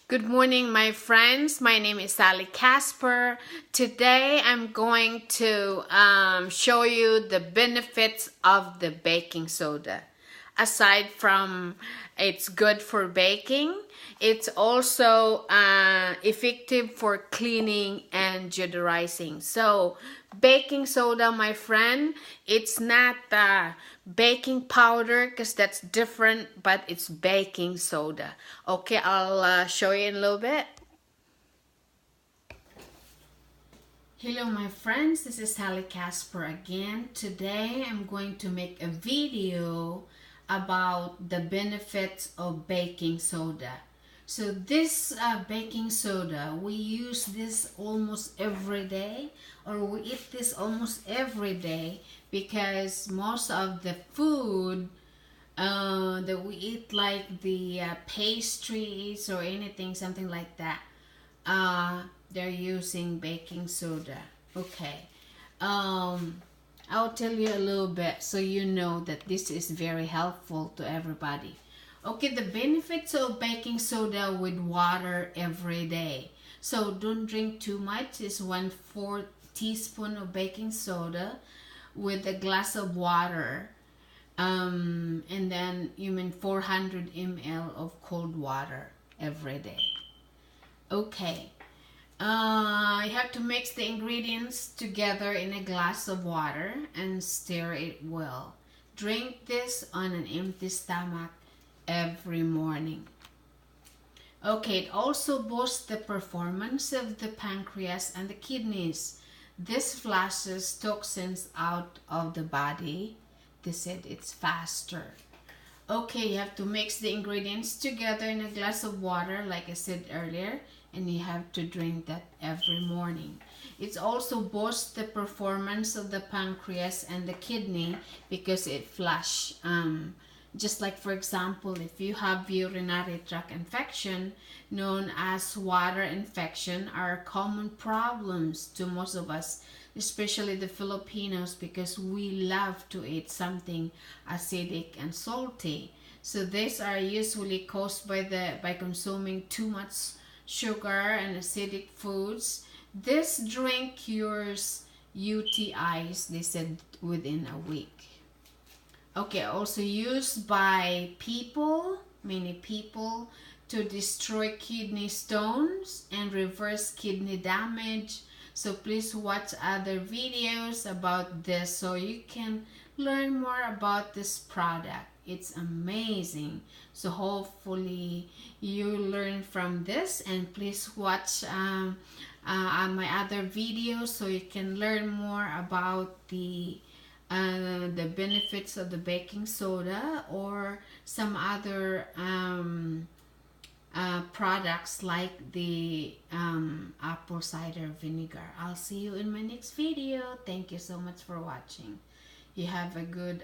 Good morning, my friends. My name is Sally Casper. Today I'm going to show you the benefits of the baking soda. Aside from it's good for baking, it's also effective for cleaning and deodorizing. So baking soda, my friend, it's not baking powder because that's different, but it's baking soda. Okay, I'll show you in a little bit. Hello my friends, this is Sally Casper again. Today I'm going to make a video about the benefits of baking soda. So this baking soda, we use this almost every day, or we eat this almost every day because most of the food that we eat, like the pastries or anything, something like that, they're using baking soda. Okay, I'll tell you a little bit so you know that this is very helpful to everybody. Okay, the benefits of baking soda with water every day. So don't drink too much. It's 1/4 teaspoon of baking soda with a glass of water. And then you mean 400 ml of cold water every day. Okay. You have to mix the ingredients together in a glass of water and stir it well. Drink this on an empty stomach every morning. Okay, it also boosts the performance of the pancreas and the kidneys. This flushes toxins out of the body. They said it's faster. Okay, you have to mix the ingredients together in a glass of water, like I said earlier, and you have to drink that every morning. It also boosts the performance of the pancreas and the kidney because it flush. Just like, for example, if you have urinary tract infection, known as water infection, are common problems to most of us, especially the Filipinos, because we love to eat something acidic and salty. So these are usually caused by consuming too much sugar and acidic foods. This drink cures UTIs, they said, within a week. Okay, also used by many people, to destroy kidney stones and reverse kidney damage. So please watch other videos about this so you can learn more about this product. It's amazing. So hopefully you learn from this, and please watch my other videos so you can learn more about the benefits of the baking soda or some other products like the apple cider vinegar. I'll see you in my next video. Thank you so much for watching. You have a good